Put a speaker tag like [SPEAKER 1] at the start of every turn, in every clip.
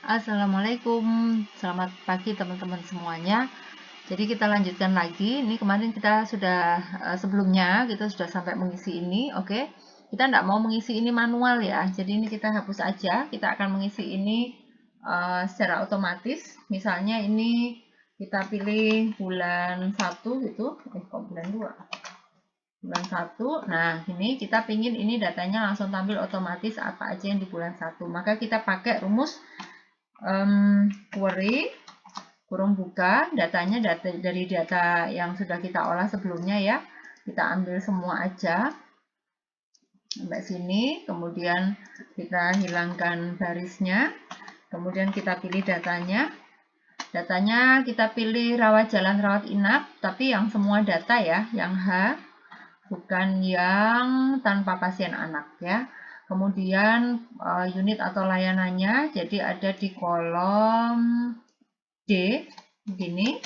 [SPEAKER 1] Assalamualaikum, selamat pagi teman-teman semuanya. Jadi kita lanjutkan lagi. Ini kemarin kita sudah sebelumnya kita sudah sampai mengisi ini, oke? Kita tidak mau mengisi ini manual ya. Jadi ini kita hapus aja. Kita akan mengisi ini secara otomatis. Misalnya ini kita pilih bulan 1 gitu. Kok bulan 2? Bulan 1. Nah, ini kita pingin ini datanya langsung tampil otomatis apa aja yang di bulan 1. Maka kita pakai rumus query kurung buka datanya dari data yang sudah kita olah sebelumnya ya, kita ambil semua aja sampai sini, kemudian kita hilangkan barisnya, kemudian kita pilih datanya kita pilih rawat jalan rawat inap, tapi yang semua data ya, yang H, bukan yang tanpa pasien anak ya. Kemudian unit atau layanannya, jadi ada di kolom D, begini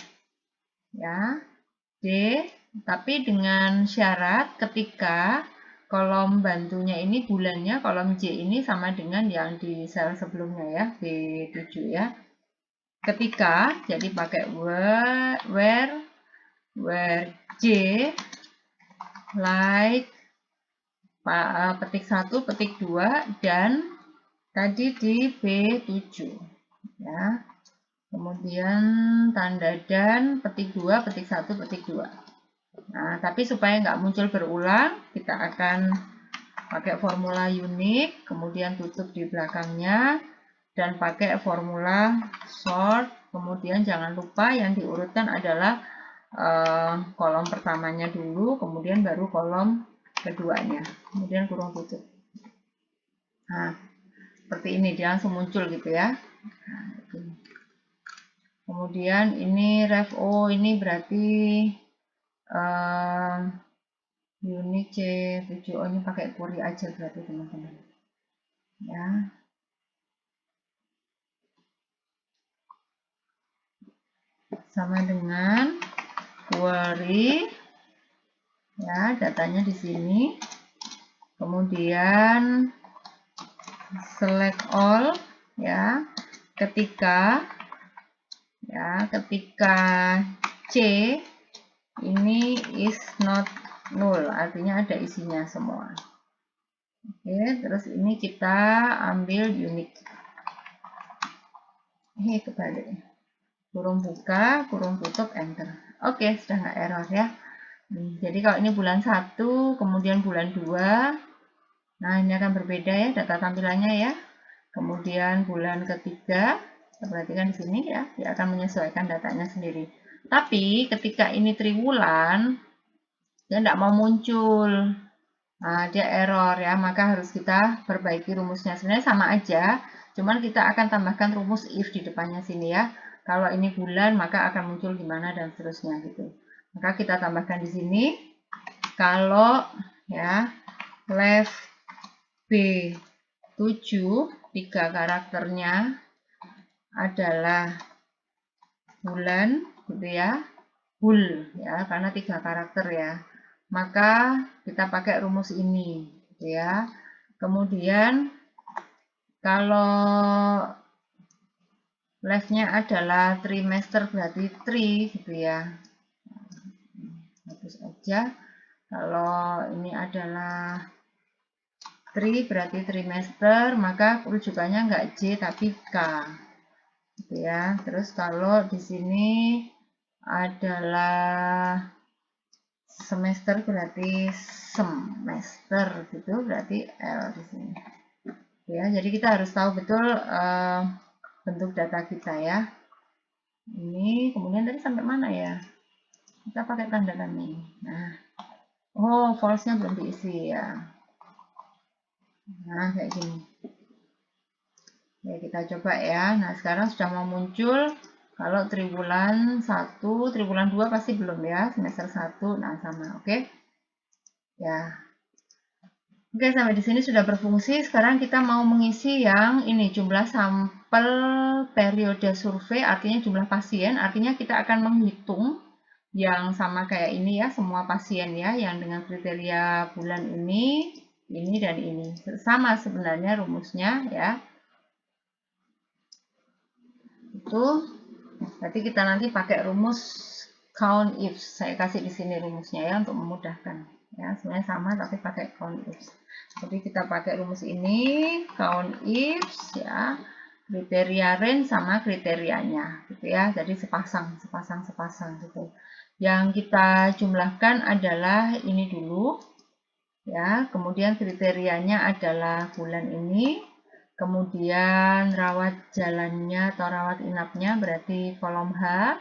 [SPEAKER 1] ya, D, tapi dengan syarat ketika kolom bantunya ini bulannya, kolom J ini sama dengan yang di sel sebelumnya ya, B7 ya. Ketika, jadi pakai where J like petik 1, petik 2 dan tadi di B7 ya. Kemudian tanda dan petik 2, petik 1, petik 2. Nah, tapi supaya nggak muncul berulang, kita akan pakai formula unik, kemudian tutup di belakangnya, dan pakai formula sort, kemudian jangan lupa yang diurutkan adalah kolom pertamanya dulu, kemudian baru kolom keduanya, kemudian kurung tutup. Nah, seperti ini, dia langsung muncul gitu ya. Nah, kemudian ini ref O, ini berarti unit C7O ini pakai query aja berarti teman-teman ya. Sama dengan query ya, datanya di sini. Kemudian select all ya, ketika C ini is not null, artinya ada isinya semua. Oke, terus ini kita ambil unit. Ini kebalik. Kurung buka, kurung tutup, enter. Oke, sudah nggak error ya. Jadi kalau ini bulan 1, kemudian bulan 2, nah ini akan berbeda ya data tampilannya ya. Kemudian bulan ketiga, kita perhatikan di sini ya, dia akan menyesuaikan datanya sendiri. Tapi ketika ini triwulan, dia tidak mau muncul. Nah, dia error ya, maka harus kita perbaiki rumusnya. Sebenarnya sama aja, cuman kita akan tambahkan rumus if di depannya sini ya. Kalau ini bulan, maka akan muncul gimana dan seterusnya gitu. Maka kita tambahkan di sini. Kalau ya left B7 3 karakternya adalah bulan gitu ya. Bul ya, karena 3 karakter ya. Maka kita pakai rumus ini gitu ya. Kemudian kalau left-nya adalah trimester berarti tri gitu ya. Hapus aja. Kalau ini adalah tri berarti trimester, maka rujukannya enggak J tapi K. Gitu ya. Terus kalau di sini adalah semester berarti semester gitu, berarti L di sini. Ya, jadi kita harus tahu betul bentuk data kita ya. Ini kemudian tadi sampai mana ya? Kita pakai tanda tanda ini. Nah, oh false-nya belum diisi ya. Nah, kayak gini. Ya, kita coba ya. Nah, sekarang sudah mau muncul. Kalau triwulan 1, triwulan 2 pasti belum ya. Semester 1, nah sama, oke. Ya. Oke, sampai di sini sudah berfungsi. Sekarang kita mau mengisi yang ini, jumlah sampel periode survei, artinya jumlah pasien. Artinya kita akan menghitung yang sama kayak ini ya, semua pasien ya, yang dengan kriteria bulan ini dan ini. Sama sebenarnya rumusnya ya. itu. Berarti kita nanti pakai rumus count if. Saya kasih di sini rumusnya ya untuk memudahkan. Ya, sebenarnya sama tapi pakai count if. Jadi kita pakai rumus ini count if ya, kriteria range sama kriterianya gitu ya. Jadi sepasang gitu. Yang kita jumlahkan adalah ini dulu ya, kemudian kriterianya adalah bulan ini. Kemudian rawat jalannya atau rawat inapnya berarti kolom H,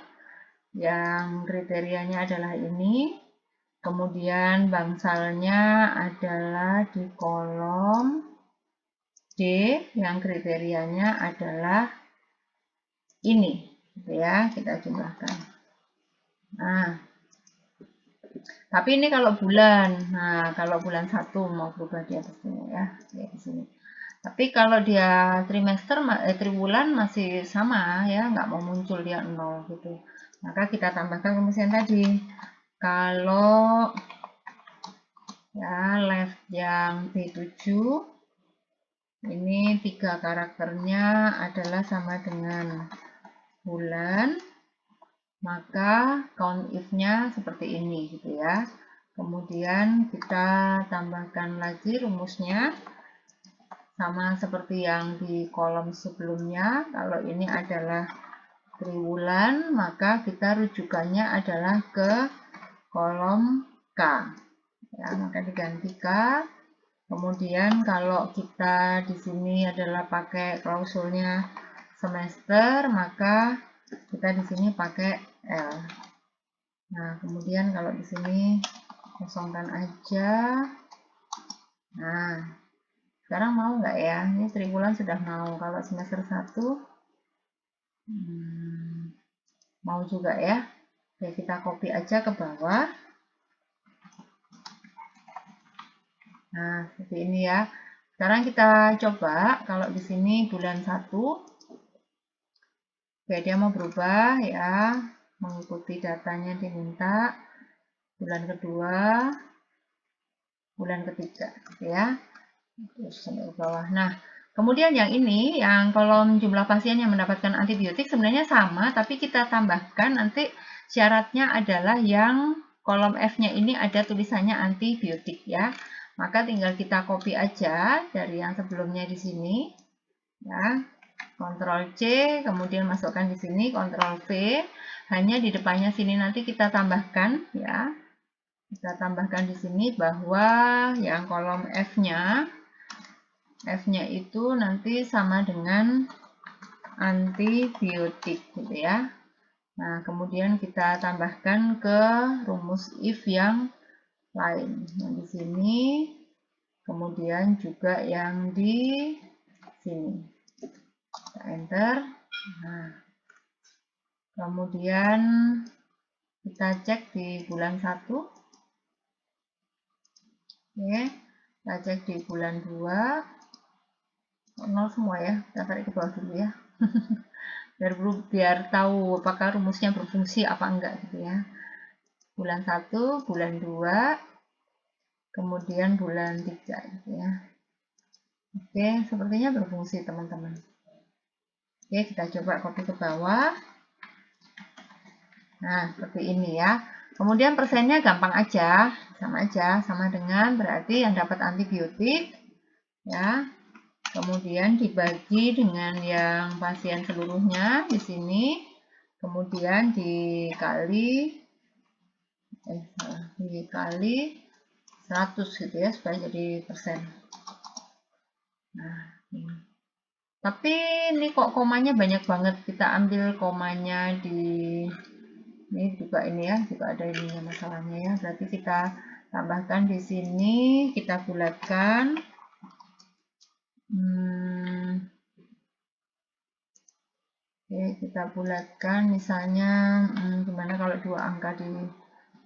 [SPEAKER 1] yang kriterianya adalah ini. Kemudian bangsalnya adalah di kolom D, yang kriterianya adalah ini, gitu ya, kita jumlahkan. Nah, tapi ini kalau bulan, nah kalau bulan 1 mau berubah di atas sini ya, di sini. Tapi kalau dia trimester, triwulan masih sama ya, nggak mau muncul dia 0 gitu. Maka kita tambahkan rumus yang tadi. Kalau ya left yang B7, ini 3 karakternya adalah sama dengan bulan, maka count if-nya seperti ini gitu ya. Kemudian kita tambahkan lagi rumusnya. Sama seperti yang di kolom sebelumnya, kalau ini adalah triwulan, maka kita rujukannya adalah ke kolom K. Ya, maka diganti K. Kemudian kalau kita di sini adalah pakai klausulnya semester, maka kita di sini pakai L. Nah, kemudian kalau di sini kosongkan aja. Nah, sekarang mau nggak ya? Ini triwulan sudah mau. Kalau semester 1 mau juga ya. Oke, kita copy aja ke bawah. Nah, seperti ini ya. Sekarang kita coba kalau di sini bulan 1. Oke, dia mau berubah ya. Mengikuti datanya diminta. Bulan kedua, bulan ketiga ya. Terus sampai ke bawah. Nah, kemudian yang ini, yang kolom jumlah pasien yang mendapatkan antibiotik sebenarnya sama, tapi kita tambahkan nanti syaratnya adalah yang kolom F-nya ini ada tulisannya antibiotik ya. Maka tinggal kita copy aja dari yang sebelumnya di sini. Ya. Ctrl C, kemudian masukkan di sini, Ctrl V. Hanya di depannya sini nanti kita tambahkan ya. Kita tambahkan di sini bahwa yang kolom F-nya itu nanti sama dengan antibiotik gitu ya. Nah, kemudian kita tambahkan ke rumus if yang lain. Yang di sini, kemudian juga yang di sini. Kita enter. Nah, kemudian kita cek di bulan 1. Oke, kita cek di bulan 2. 0 semua ya, kita tarik ke bawah dulu ya. biar tahu apakah rumusnya berfungsi apa enggak gitu ya. Bulan 1, bulan 2, kemudian bulan 3 gitu ya. Oke, sepertinya berfungsi teman-teman. Oke, kita coba copy ke bawah. Nah, seperti ini ya. Kemudian persennya gampang aja, sama dengan berarti yang dapat antibiotik ya. Kemudian dibagi dengan yang pasien seluruhnya di sini, kemudian dikali 100 gitu ya supaya jadi persen. Nah, ini. Tapi ini kok komanya banyak banget. Kita ambil komanya di ini juga ini ya, juga ada ininya masalahnya ya. Berarti kita tambahkan di sini, kita bulatkan. Oke, kita bulatkan misalnya gimana kalau 2 angka di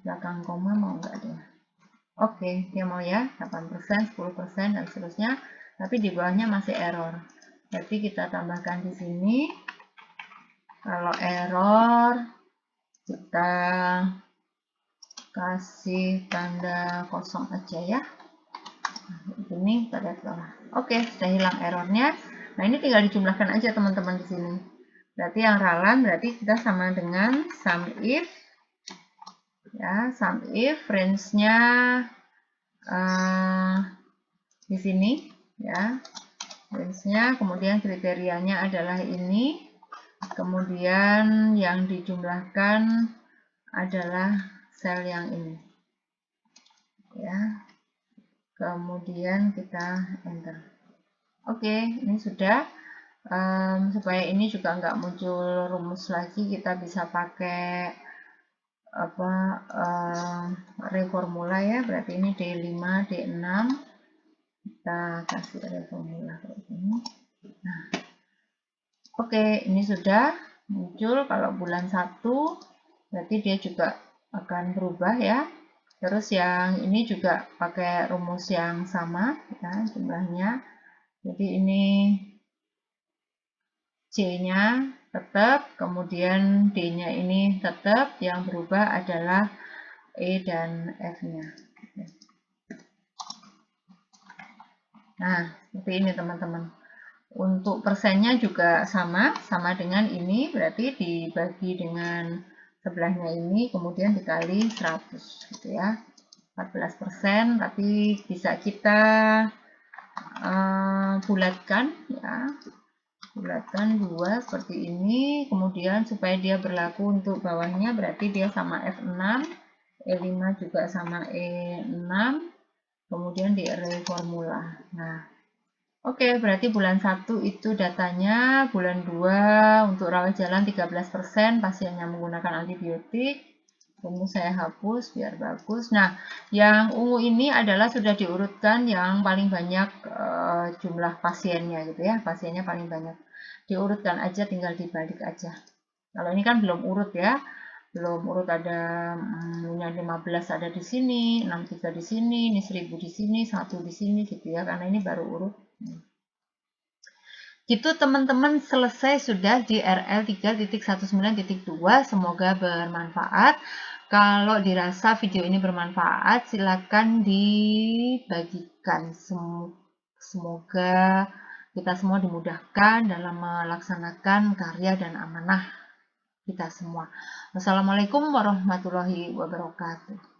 [SPEAKER 1] belakang koma, mau nggak dia? Oke, dia mau ya 8%, 10% dan seterusnya, tapi di bawahnya masih error. Berarti kita tambahkan di sini. Kalau error kita kasih tanda kosong aja ya. Ini kita lihat bawah. Oke, sudah hilang errornya. Nah, ini tinggal dijumlahkan aja teman-teman di sini. Berarti yang ralan berarti kita sama dengan sum if, ya, sum if range-nya di sini, ya, range-nya, kemudian kriterianya adalah ini, kemudian yang dijumlahkan adalah sel yang ini, ya, kemudian kita enter. Oke, ini sudah. Supaya ini juga nggak muncul rumus lagi, kita bisa pakai apa reformula ya. Berarti ini D5, D6, kita kasih reformula kayak gini. Nah, oke, ini sudah muncul. Kalau bulan 1 berarti dia juga akan berubah ya. Terus yang ini juga pakai rumus yang sama ya, jumlahnya. Jadi ini C-nya tetap, kemudian D-nya ini tetap, yang berubah adalah E dan F-nya. Nah, seperti ini teman-teman. Untuk persennya juga sama dengan ini, berarti dibagi dengan sebelahnya ini, kemudian dikali 100, gitu ya. 14%, tapi bisa kita bulatkan, ya. Bulatkan 2 seperti ini, kemudian supaya dia berlaku untuk bawahnya berarti dia sama F6, E5 juga sama E6, kemudian di array formula. Nah, oke, berarti bulan 1 itu datanya, bulan 2 untuk rawat jalan 13%, pasiennya menggunakan antibiotik. Ungu saya hapus biar bagus. Nah, yang ungu ini adalah sudah diurutkan yang paling banyak jumlah pasiennya gitu ya. Pasiennya paling banyak. Diurutkan aja, tinggal dibalik aja. Kalau ini kan belum urut ya. Belum urut, ada yang 15 ada di sini, 63 di sini, ini 1000 di sini, 1 di sini gitu ya. Karena ini baru urut. Gitu teman-teman, selesai sudah di RL 3.19.2. Semoga bermanfaat. Kalau dirasa video ini bermanfaat, silakan dibagikan. Semoga kita semua dimudahkan dalam melaksanakan karya dan amanah kita semua. Wassalamualaikum warahmatullahi wabarakatuh.